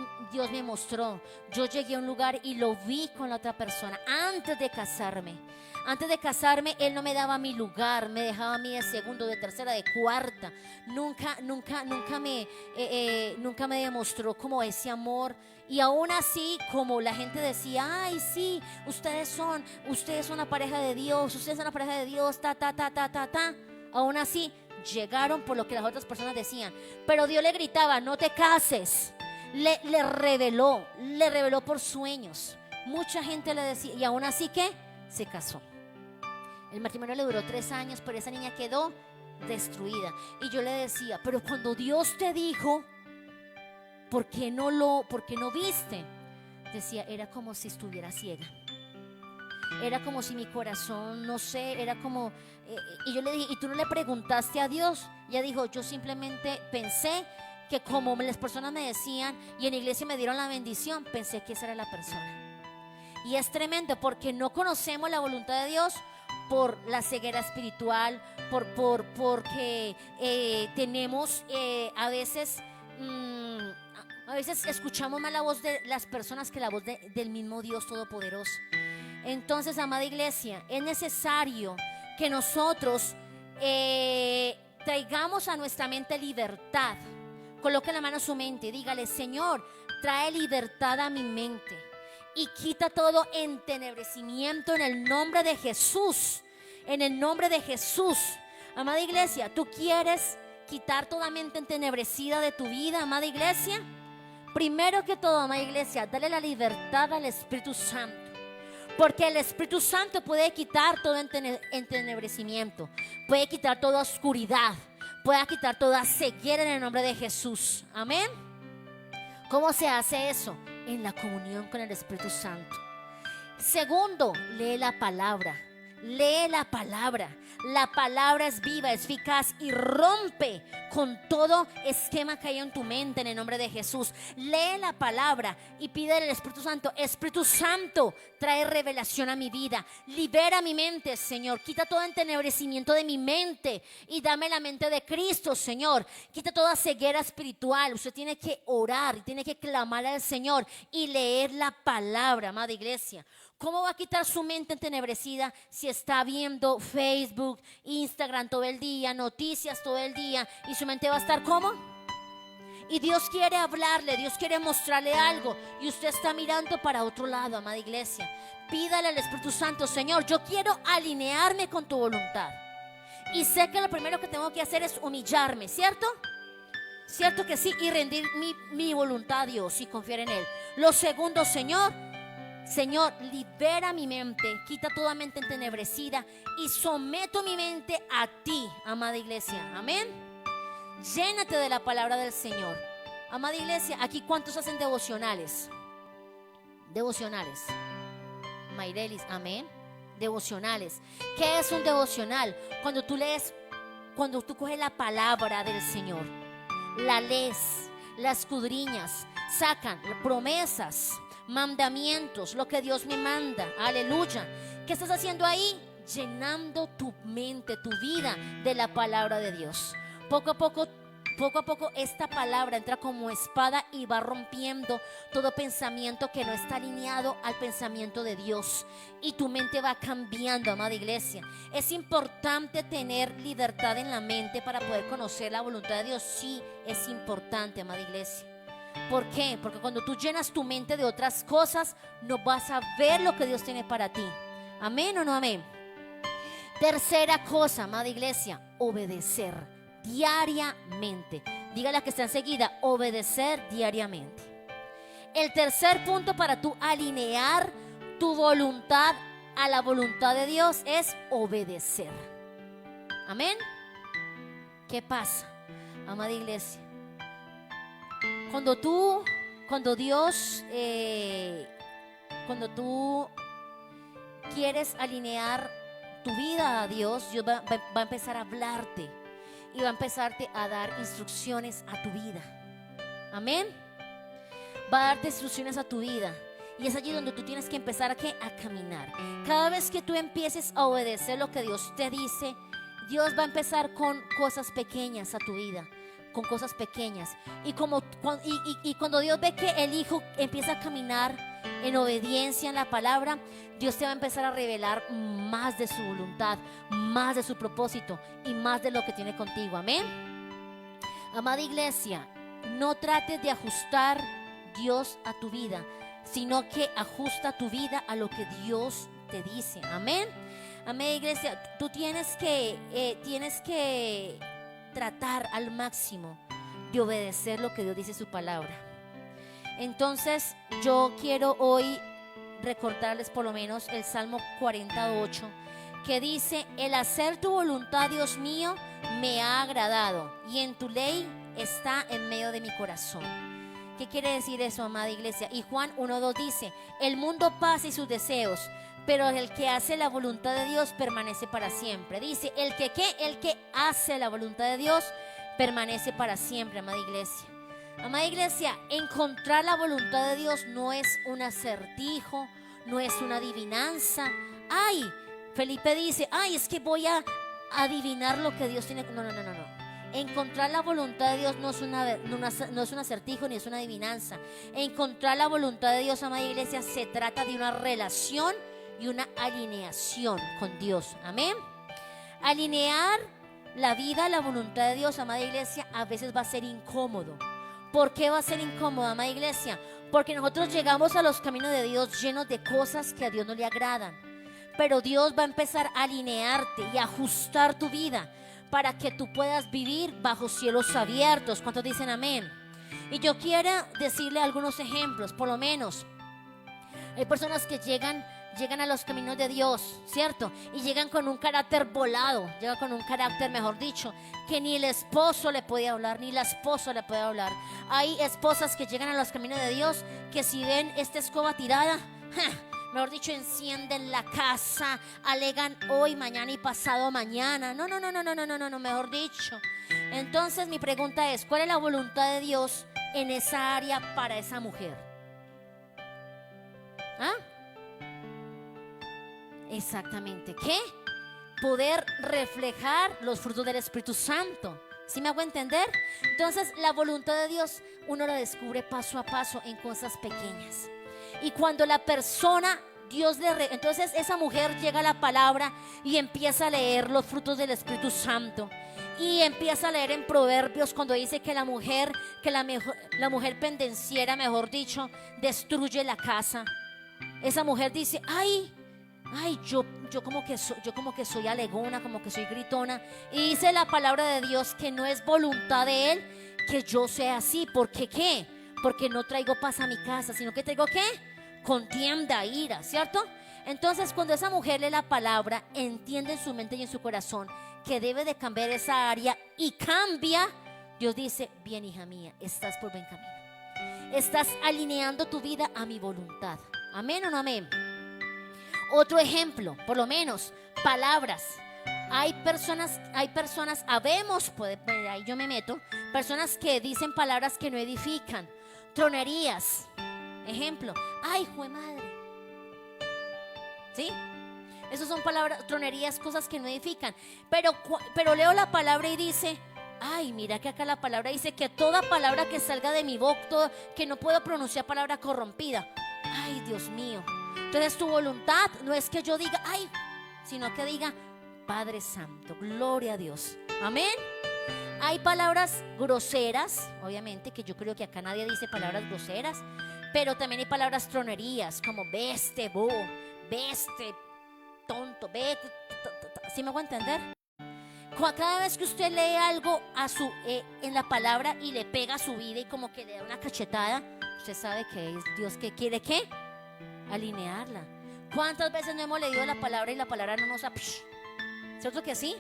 me mostró. Yo llegué a un lugar y lo vi con la otra persona antes de casarme. Antes de casarme, él no me daba mi lugar, me dejaba a mí de segundo, de tercera, de cuarta. Nunca me demostró como ese amor. Y aún así, como la gente decía, ay, sí, ustedes son una pareja de Dios, aún así, llegaron por lo que las otras personas decían. Pero Dios le gritaba, no te cases. Le reveló por sueños. Mucha gente le decía, y aún así que se casó. El matrimonio le duró 3 años, pero esa niña quedó destruida. Y yo le decía, pero cuando Dios te dijo, ¿por qué no viste? Decía, era como si estuviera ciega. Era como si mi corazón, no sé, era como... y yo le dije, ¿y tú no le preguntaste a Dios? Ella dijo, yo simplemente pensé que como las personas me decían y en la iglesia me dieron la bendición, pensé que esa era la persona. Y es tremendo porque no conocemos la voluntad de Dios por la ceguera espiritual, porque tenemos a veces escuchamos más la voz de las personas que la voz del mismo Dios Todopoderoso. Entonces, amada iglesia, es necesario que nosotros traigamos a nuestra mente libertad. Coloque la mano a su mente y dígale, Señor, trae libertad a mi mente y quita todo entenebrecimiento en el nombre de Jesús. En el nombre de Jesús. Amada iglesia, ¿tú quieres quitar toda mente entenebrecida de tu vida, amada iglesia? Primero que todo, amada iglesia, dale la libertad al Espíritu Santo. Porque el Espíritu Santo puede quitar todo entenebrecimiento, puede quitar toda oscuridad, puede quitar toda ceguera en el nombre de Jesús. Amén. ¿Cómo se hace eso? En la comunión con el Espíritu Santo. Segundo, lee la palabra. Lee la palabra. La palabra es viva, es eficaz y rompe con todo esquema que hay en tu mente en el nombre de Jesús. Lee la palabra y pide al Espíritu Santo: Espíritu Santo, trae revelación a mi vida. Libera mi mente, Señor. Quita todo entenebrecimiento de mi mente y dame la mente de Cristo, Señor. Quita toda ceguera espiritual. Usted tiene que orar y tiene que clamar al Señor y leer la palabra, amada iglesia. ¿Cómo va a quitar su mente entenebrecida si está viendo Facebook, Instagram todo el día, noticias todo el día, y su mente va a estar ¿cómo? Y Dios quiere hablarle, Dios quiere mostrarle algo y usted está mirando para otro lado, amada iglesia. Pídale al Espíritu Santo: Señor, yo quiero alinearme con tu voluntad. Y sé que lo primero que tengo que hacer es humillarme, ¿cierto? ¿Cierto que sí? Y rendir mi voluntad a Dios y confiar en Él. Lo segundo, Señor, libera mi mente, quita toda mente entenebrecida y someto mi mente a ti, amada iglesia. Amén. Llénate de la palabra del Señor. Amada iglesia, aquí ¿cuántos hacen devocionales? Devocionales. Mayrelis, amén. Devocionales. ¿Qué es un devocional? Cuando tú lees, cuando tú coges la palabra del Señor, la lees, la escudriñas, sacan promesas, mandamientos, lo que Dios me manda. Aleluya. ¿Qué estás haciendo ahí? Llenando tu mente, tu vida de la palabra de Dios. Poco a poco esta palabra entra como espada y va rompiendo todo pensamiento que no está alineado al pensamiento de Dios, y tu mente va cambiando, amada iglesia. Es importante tener libertad en la mente para poder conocer la voluntad de Dios. Sí, es importante, amada iglesia. ¿Por qué? Porque cuando tú llenas tu mente de otras cosas, no vas a ver lo que Dios tiene para ti. ¿Amén o no amén? Tercera cosa, amada iglesia: obedecer diariamente. Dígale a que está enseguida: obedecer diariamente. El tercer punto para tú alinear tu voluntad a la voluntad de Dios es obedecer. Amén. ¿Qué pasa, amada iglesia? Cuando tú quieres alinear tu vida a Dios, Dios va a empezar a hablarte y va a empezarte a dar instrucciones a tu vida. Amén. Va a darte instrucciones a tu vida. Y es allí donde tú tienes que empezar a caminar. Cada vez que tú empieces a obedecer lo que Dios te dice, Dios va a empezar con cosas pequeñas a tu vida. Con cosas pequeñas. Y cuando Dios ve que el hijo empieza a caminar en obediencia en la palabra, Dios te va a empezar a revelar más de su voluntad, más de su propósito y más de lo que tiene contigo. Amén. Amada iglesia, no trates de ajustar Dios a tu vida, sino que ajusta tu vida a lo que Dios te dice. Amén. Amén, iglesia. Tú tienes que tratar al máximo de obedecer lo que Dios dice en su palabra. Entonces yo quiero hoy recordarles por lo menos el Salmo 48, que dice: el hacer tu voluntad, Dios mío, me ha agradado, y en tu ley está en medio de mi corazón. ¿Qué quiere decir eso, amada iglesia? Y Juan 1:2 dice: el mundo pasa y sus deseos, pero el que hace la voluntad de Dios permanece para siempre. Dice, el que hace la voluntad de Dios permanece para siempre, amada iglesia. Amada iglesia, encontrar la voluntad de Dios no es un acertijo, no es una adivinanza. Ay, Felipe dice: ay, es que voy a adivinar lo que Dios tiene. No. Encontrar la voluntad de Dios no es un acertijo ni es una adivinanza. Encontrar la voluntad de Dios, amada iglesia, se trata de una relación y una alineación con Dios. Amén. Alinear la vida a la voluntad de Dios, amada iglesia, a veces va a ser incómodo. ¿Por qué va a ser incómodo, amada iglesia? Porque nosotros llegamos a los caminos de Dios llenos de cosas que a Dios no le agradan. Pero Dios va a empezar a alinearte y a ajustar tu vida para que tú puedas vivir bajo cielos abiertos. ¿Cuántos dicen amén? Y yo quiero decirle algunos ejemplos. Por lo menos hay personas que llegan a los caminos de Dios, ¿cierto? Y llegan con un carácter volado, llegan con un carácter, mejor dicho, que ni el esposo le puede hablar, ni la esposa le puede hablar. Hay esposas que llegan a los caminos de Dios que si ven esta escoba tirada, mejor dicho, encienden la casa, alegan hoy, mañana y pasado mañana. No, mejor dicho. Entonces mi pregunta es, ¿cuál es la voluntad de Dios en esa área para esa mujer? ¿Ah? Exactamente, ¿qué? Poder reflejar los frutos del Espíritu Santo. ¿Sí me hago entender? Entonces la voluntad de Dios uno la descubre paso a paso en cosas pequeñas. Y cuando la persona, entonces esa mujer llega a la palabra y empieza a leer los frutos del Espíritu Santo. Y empieza a leer en Proverbios cuando dice que la mujer pendenciera, mejor dicho, destruye la casa. Esa mujer dice, ay, yo como que soy alegona, como que soy gritona. Y dice la palabra de Dios que no es voluntad de Él que yo sea así. ¿Por qué qué? Porque no traigo paz a mi casa, sino que traigo ¿qué? Contienda, ira, ¿cierto? Entonces cuando esa mujer lee la palabra, entiende en su mente y en su corazón que debe de cambiar esa área y cambia, Dios dice, bien hija mía, estás por buen camino. Estás alineando tu vida a mi voluntad. ¿Amén o no amén? Otro ejemplo, por lo menos, palabras. Hay personas, ahí yo me meto, personas que dicen palabras que no edifican. Tronerías. Ejemplo, ay, jue madre. ¿Sí? Esas son palabras, tronerías, cosas que no edifican. Pero leo la palabra y dice, ay, mira que acá la palabra dice que toda palabra que salga de mi boca, que no puedo pronunciar palabra corrompida. Ay, Dios mío. Entonces tu voluntad no es que yo diga, ay, sino que diga, Padre Santo, gloria a Dios. Amén. Hay palabras groseras, obviamente, que yo creo que acá nadie dice palabras groseras, pero también hay palabras tronerías, como veste, bobo, veste, tonto, ve, ¿sí me hago entender? Cada vez que usted lee algo en la palabra y le pega a su vida y como que le da una cachetada, usted sabe que es Dios que quiere ¿qué? Alinearla. ¿Cuántas veces no hemos leído la palabra y la palabra no nos ha... ¿Cierto que sí?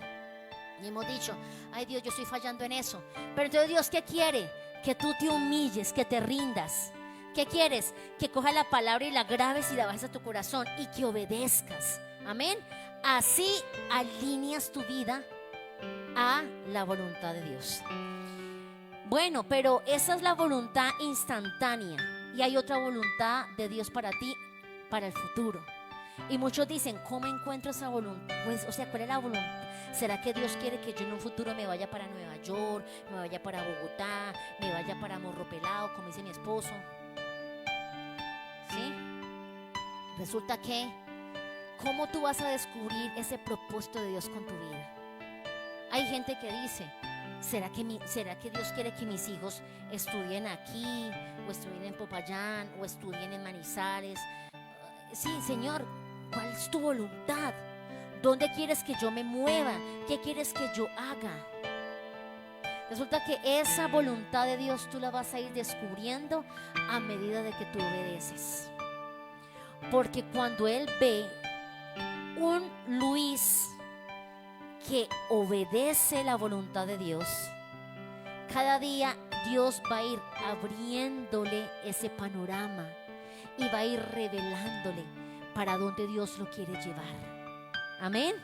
Y hemos dicho, ay Dios, yo estoy fallando en eso. Pero entonces Dios, ¿qué quiere? Que tú te humilles, que te rindas. ¿Qué quieres? Que cojas la palabra y la grabes y la bajes a tu corazón y que obedezcas. Amén. Así alineas tu vida a la voluntad de Dios. Bueno, pero esa es la voluntad instantánea. Y hay otra voluntad de Dios para ti, para el futuro. Y muchos dicen, ¿cómo encuentro esa voluntad? Pues, o sea, ¿cuál es la voluntad? ¿Será que Dios quiere que yo en un futuro me vaya para Nueva York, me vaya para Bogotá, me vaya para Morro Pelado, como dice mi esposo? ¿Sí? Resulta que, ¿cómo tú vas a descubrir ese propósito de Dios con tu vida? Hay gente que dice, ¿será que Dios quiere que mis hijos estudien aquí, o estudien en Popayán, o estudien en Manizales? Sí, Señor, ¿cuál es tu voluntad? ¿Dónde quieres que yo me mueva? ¿Qué quieres que yo haga? Resulta que esa voluntad de Dios tú la vas a ir descubriendo a medida de que tú obedeces. Porque cuando Él ve un Luis que obedece la voluntad de Dios, cada día Dios va a ir abriéndole ese panorama y va a ir revelándole para dónde Dios lo quiere llevar. Amén.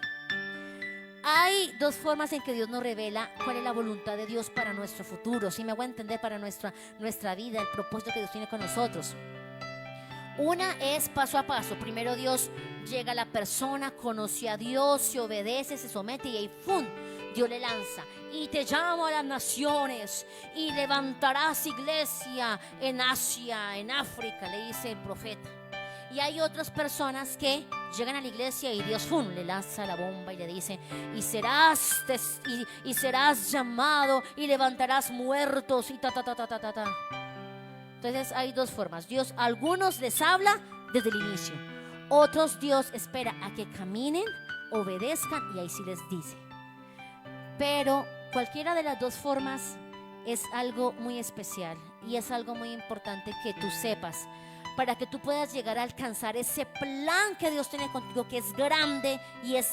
Hay dos formas en que Dios nos revela cuál es la voluntad de Dios para nuestro futuro. Si me voy a entender, para nuestra vida, el propósito que Dios tiene con nosotros. Una es paso a paso. Primero Dios llega a la persona, conoce a Dios, se obedece, se somete y ahí ¡fum! Dios le lanza. Y te llamo a las naciones y levantarás iglesia en Asia, en África, le dice el profeta. Y hay otras personas que llegan a la iglesia y Dios ¡fum! Le lanza la bomba y le dice, y serás llamado y levantarás muertos y ta. Entonces hay dos formas. Dios a algunos les habla desde el inicio. Otros Dios espera a que caminen, obedezcan y ahí sí les dice. Pero cualquiera de las dos formas es algo muy especial y es algo muy importante que tú sepas para que tú puedas llegar a alcanzar ese plan que Dios tiene contigo, que es grande y es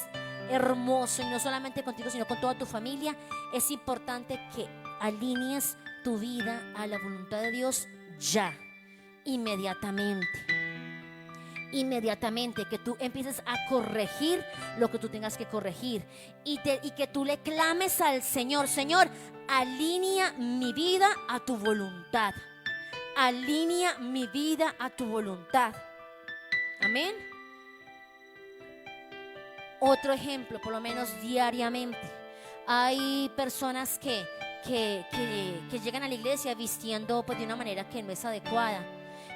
hermoso, y no solamente contigo sino con toda tu familia. Es importante que alinees tu vida a la voluntad de Dios ya, inmediatamente. inmediatamente, que tú empieces a corregir lo que tú tengas que corregir y que tú le clames al Señor: Señor, alinea mi vida a tu voluntad, alinea mi vida a tu voluntad. Amén. Otro ejemplo, por lo menos diariamente, hay personas que llegan a la iglesia vistiendo pues de una manera que no es adecuada.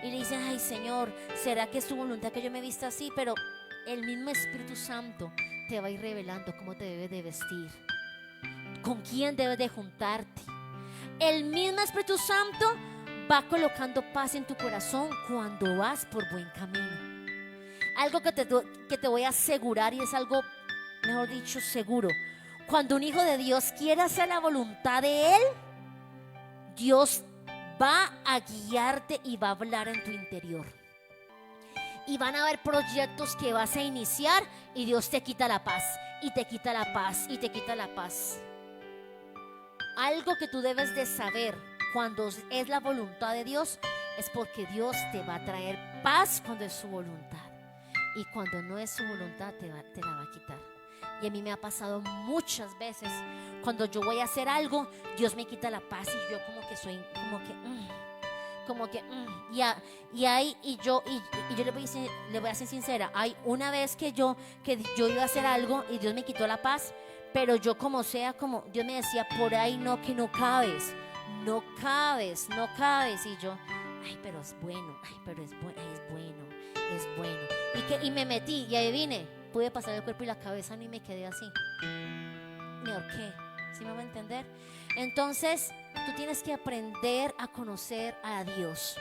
Y le dicen: ay, Señor, ¿será que es tu voluntad que yo me vista así? Pero el mismo Espíritu Santo te va a ir revelando cómo te debes de vestir, con quién debes de juntarte. El mismo Espíritu Santo va colocando paz en tu corazón cuando vas por buen camino. Algo que te voy a asegurar, y es algo, mejor dicho, seguro: cuando un hijo de Dios quiere hacer la voluntad de Él, Dios va a guiarte y va a hablar en tu interior. Y van a haber proyectos que vas a iniciar y Dios te quita la paz, y te quita la paz, y te quita la paz. Algo que tú debes de saber cuando es la voluntad de Dios es porque Dios te va a traer paz cuando es su voluntad. Y cuando no es su voluntad te la va a quitar. Y a mí me ha pasado muchas veces, cuando yo voy a hacer algo, Dios me quita la paz y yo como que soy, y yo le voy a ser sincera. Hay una vez que yo iba a hacer algo y Dios me quitó la paz, pero yo como sea, como Dios me decía: por ahí no, que no cabes, no cabes. Y yo: ay, pero es bueno, es bueno. Y me metí y ahí vine. Pude pasar el cuerpo y la cabeza y me quedé así. Me ahorqué. ¿Sí me va a entender? Entonces, tú tienes que aprender a conocer a Dios.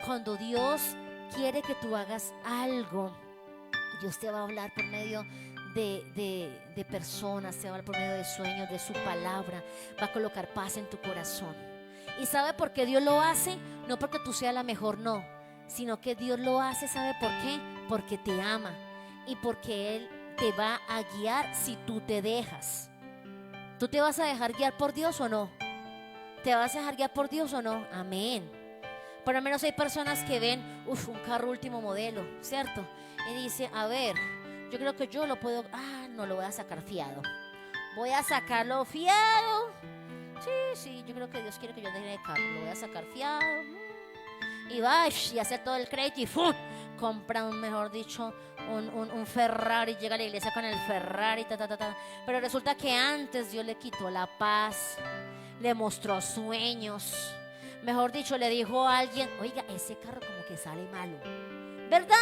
Cuando Dios quiere que tú hagas algo, Dios te va a hablar por medio de personas, te va a hablar por medio de sueños, de su palabra. Va a colocar paz en tu corazón. ¿Y sabe por qué Dios lo hace? No porque tú seas la mejor, no, sino que Dios lo hace, ¿sabe por qué? Porque te ama y porque Él te va a guiar si tú te dejas. ¿Tú te vas a dejar guiar por Dios o no? ¿Te vas a dejar guiar por Dios o no? Amén. Por lo menos hay personas que ven un carro último modelo, ¿cierto? Y dice: a ver, yo creo que yo lo puedo. No lo voy a sacar fiado. Voy a sacarlo fiado. Sí, yo creo que Dios quiere que yo deje de carro. Lo voy a sacar fiado. Y va y hace todo el crédito y ¡fum! Compra mejor dicho, un Ferrari. Llega a la iglesia con el Ferrari, Pero resulta que antes Dios le quitó la paz, le mostró sueños. Mejor dicho, le dijo a alguien: oiga, ese carro como que sale malo, ¿verdad?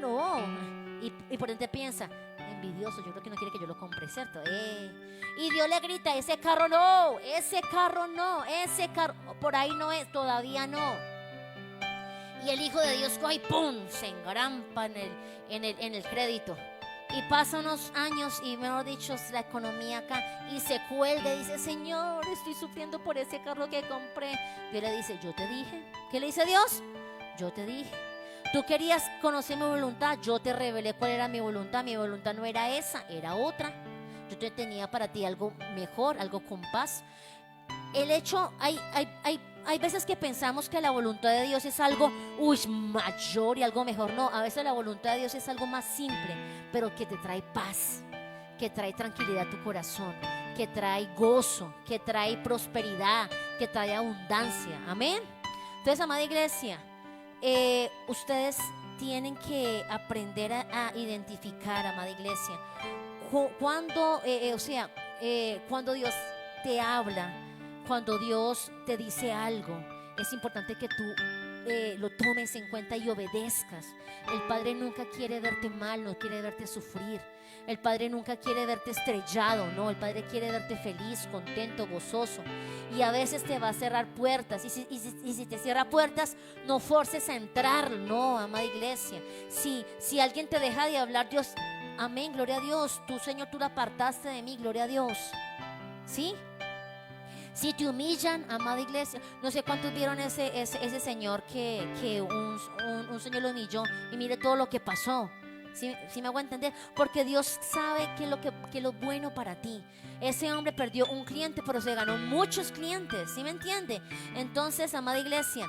No. Y por dentro piensa: envidioso, yo creo que no quiere que yo lo compre, ¿cierto? Y Dios le grita: ese carro no, ese carro por ahí no es, todavía no. Y el Hijo de Dios coge y ¡pum!, se engrampa en el crédito. Y pasan unos años y, mejor dicho, la economía acá, y se cuelga y dice: Señor, estoy sufriendo por ese carro que compré. Dios le dice: yo te dije. ¿Qué le dice Dios? Yo te dije. Tú querías conocer mi voluntad, yo te revelé cuál era mi voluntad. Mi voluntad no era esa, era otra. Yo te tenía para ti algo mejor, algo con paz. El hecho, hay veces que pensamos que la voluntad de Dios es algo mayor y algo mejor. No, a veces la voluntad de Dios es algo más simple, pero que te trae paz, que trae tranquilidad a tu corazón, que trae gozo, que trae prosperidad, que trae abundancia. Amén. Entonces, amada iglesia, ustedes tienen que aprender a identificar, amada iglesia, cuando Dios te habla, cuando Dios te dice algo. Es importante que tú lo tomes en cuenta y obedezcas. El Padre nunca quiere verte mal, no quiere verte sufrir. El Padre nunca quiere verte estrellado, no. El Padre quiere verte feliz, contento, gozoso. Y a veces te va a cerrar puertas. Y si te cierra puertas, no forces a entrar, no, amada iglesia. Si alguien te deja de hablar, Dios, amén, gloria a Dios. Tú, Señor, tú la apartaste de mí, gloria a Dios. ¿Sí? Si te humillan, amada iglesia, no sé cuántos vieron ese señor que un señor lo humilló, y mire todo lo que pasó. ¿Sí me hago entender? Porque Dios sabe que es lo bueno para ti. Ese hombre perdió un cliente, pero se ganó muchos clientes. ¿Sí me entiende? Entonces, amada iglesia,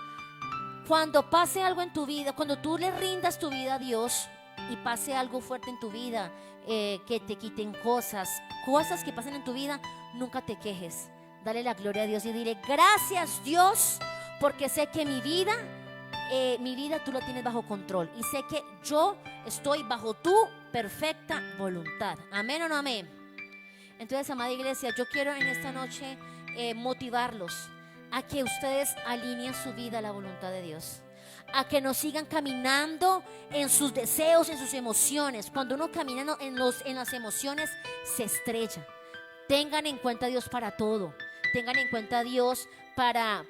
Cuando pase algo en tu vida, cuando tú le rindas tu vida a Dios y pase algo fuerte en tu vida, que te quiten cosas que pasen en tu vida, nunca te quejes. Dale la gloria a Dios y dile: gracias, Dios, porque sé que mi vida tú lo tienes bajo control y sé que yo estoy bajo tu perfecta voluntad. Amén o no amén. Entonces, amada iglesia, yo quiero en esta noche motivarlos a que ustedes alineen su vida a la voluntad de Dios, a que no sigan caminando en sus deseos, en sus emociones. Cuando uno camina en las emociones, se estrella. Tengan en cuenta a Dios para todo. Tengan en cuenta a Dios para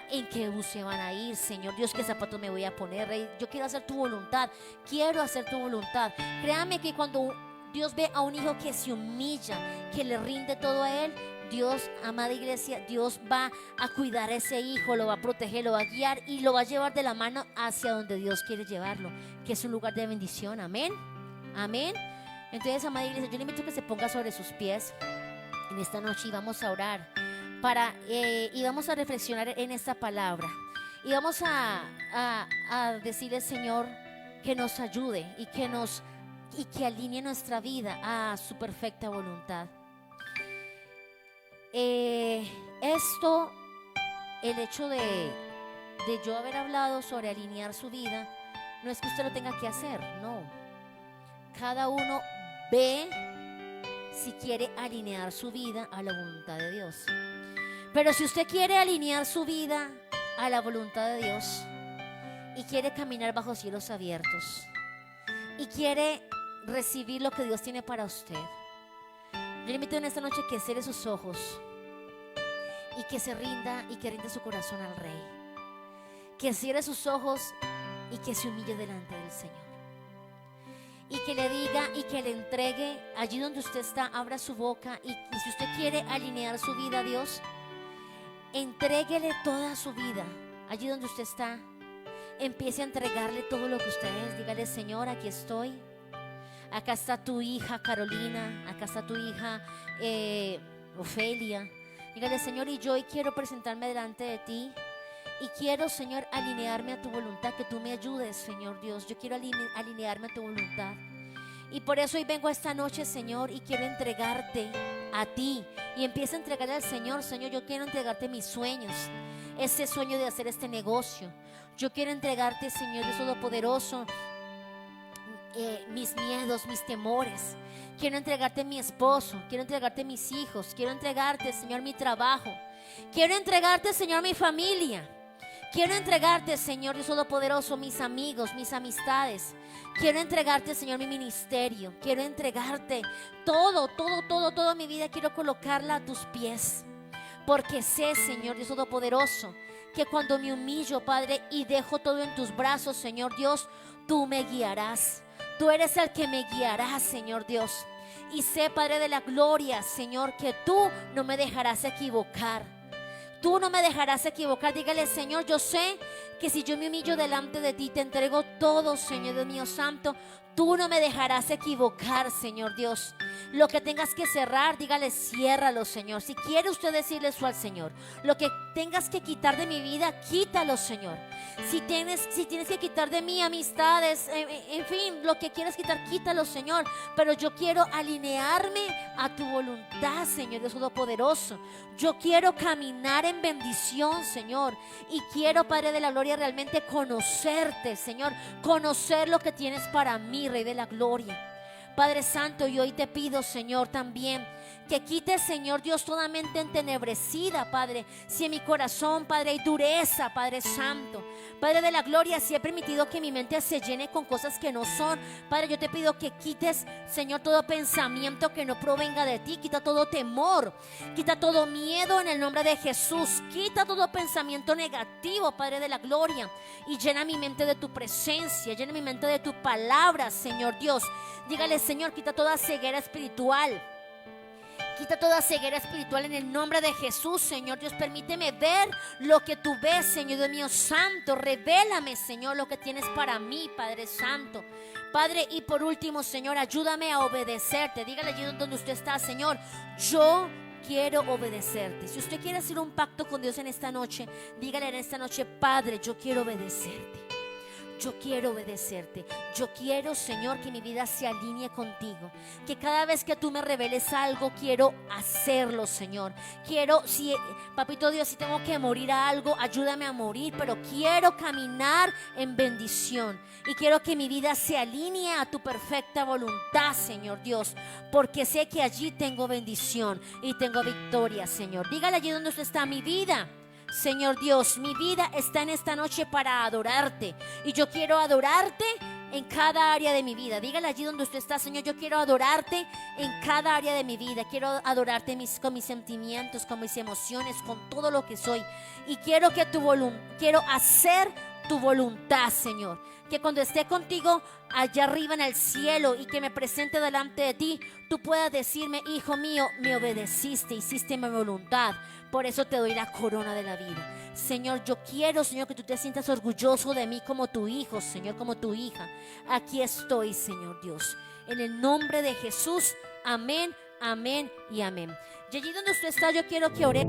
en qué bus se van a ir. Señor Dios, qué zapatos me voy a poner, Rey. Yo quiero hacer tu voluntad, quiero hacer tu voluntad. Créame que cuando Dios ve a un hijo que se humilla, que le rinde todo a Él, Dios, amada iglesia, Dios va a cuidar a ese hijo, lo va a proteger, lo va a guiar y lo va a llevar de la mano hacia donde Dios quiere llevarlo, que es un lugar de bendición. Amén, amén. Entonces, amada iglesia, yo le invito a que se ponga sobre sus pies en esta noche y vamos a orar y vamos a reflexionar en esta palabra y vamos a decirle al Señor que nos ayude y que alinee nuestra vida a su perfecta voluntad. El hecho de yo haber hablado sobre alinear su vida, no es que usted lo tenga que hacer, no. Cada uno ve si quiere alinear su vida a la voluntad de Dios. Pero si usted quiere alinear su vida a la voluntad de Dios y quiere caminar bajo cielos abiertos y quiere recibir lo que Dios tiene para usted, yo le invito en esta noche que cierre sus ojos y que se rinda y que rinda su corazón al Rey. Que cierre sus ojos y que se humille delante del Señor. Y que le diga y que le entregue allí donde usted está, abra su boca y si usted quiere alinear su vida a Dios, entréguele toda su vida allí donde usted está. Empiece a entregarle todo lo que usted es. Dígale: Señor, aquí estoy. Acá está tu hija Carolina, acá está tu hija Ofelia. Dígale: Señor, y yo hoy quiero presentarme delante de ti y quiero, Señor, alinearme a tu voluntad, que tú me ayudes, Señor Dios. Yo quiero alinearme a tu voluntad y por eso hoy vengo esta noche, Señor, y quiero entregarte a ti y empieza a entregarle al Señor. Señor, yo quiero entregarte mis sueños, ese sueño de hacer este negocio. Yo quiero entregarte, Señor Dios Todopoderoso, mis miedos, mis temores. Quiero entregarte mi esposo, quiero entregarte mis hijos, quiero entregarte, Señor, mi trabajo. Quiero entregarte, Señor, mi familia. Quiero entregarte, Señor Dios Todopoderoso, mis amigos, mis amistades. Quiero entregarte, Señor, mi ministerio. Quiero entregarte toda mi vida. Quiero colocarla a tus pies. Porque sé, Señor Dios Todopoderoso, que cuando me humillo, Padre, y dejo todo en tus brazos, Señor Dios, tú me guiarás. Tú eres el que me guiará, Señor Dios. Y sé, Padre de la gloria, Señor, que tú no me dejarás equivocar. Tú no me dejarás equivocar. Dígale: Señor, yo sé que si yo me humillo delante de ti, te entrego todo, Señor Dios mío santo, tú no me dejarás equivocar, Señor Dios. Lo que tengas que cerrar, dígale: ciérralo, Señor. Si quiere usted decirle eso al Señor, lo que tengas que quitar de mi vida, quítalo, Señor. Si tienes que quitar de mí amistades, en fin, lo que quieras quitar, quítalo, Señor. Pero yo quiero alinearme a tu voluntad, Señor Dios Todopoderoso. Yo quiero caminar en bendición, Señor. Y quiero, Padre de la gloria, realmente conocerte, Señor. Conocer lo que tienes para mí, Rey de la gloria. Padre Santo, y hoy te pido, Señor, también que quites, Señor Dios, toda mente entenebrecida, Padre. Si en mi corazón, Padre, hay dureza, Padre Santo, Padre de la gloria, si he permitido que mi mente se llene con cosas que no son, Padre, yo te pido que quites, Señor, todo pensamiento que no provenga de ti. Quita todo temor, quita todo miedo en el nombre de Jesús. Quita todo pensamiento negativo, Padre de la gloria, y llena mi mente de tu presencia, llena mi mente de tu palabra, Señor Dios. Dígale: Señor, quita toda ceguera espiritual. Quita toda ceguera espiritual en el nombre de Jesús, Señor Dios. Permíteme ver lo que tú ves, Señor Dios mío santo. Revélame, Señor, lo que tienes para mí, Padre Santo. Padre, y por último, Señor, ayúdame a obedecerte. Dígale allí donde usted está: Señor, yo quiero obedecerte. Si usted quiere hacer un pacto con Dios en esta noche, dígale en esta noche: Padre, yo quiero obedecerte. Yo quiero obedecerte. Yo quiero, Señor, que mi vida se alinee contigo. Que cada vez que tú me reveles algo, quiero hacerlo, Señor. Quiero, si, papito Dios, si tengo que morir a algo, ayúdame a morir. Pero quiero caminar en bendición. Y quiero que mi vida se alinee a tu perfecta voluntad, Señor Dios. Porque sé que allí tengo bendición y tengo victoria, Señor. Dígale allí donde usted está: mi vida, Señor Dios, mi vida está en esta noche para adorarte. Y yo quiero adorarte en cada área de mi vida. Dígale allí donde usted está: Señor, yo quiero adorarte en cada área de mi vida. Quiero adorarte con mis sentimientos, con mis emociones, con todo lo que soy. Y quiero que quiero hacer tu voluntad, Señor. Que cuando esté contigo allá arriba en el cielo y que me presente delante de ti, tú puedas decirme: hijo mío, me obedeciste, hiciste mi voluntad. Por eso te doy la corona de la vida. Señor, yo quiero, Señor, que tú te sientas orgulloso de mí como tu hijo, Señor, como tu hija. Aquí estoy, Señor Dios. En el nombre de Jesús, amén, amén y amén. Y allí donde usted está, yo quiero que ore.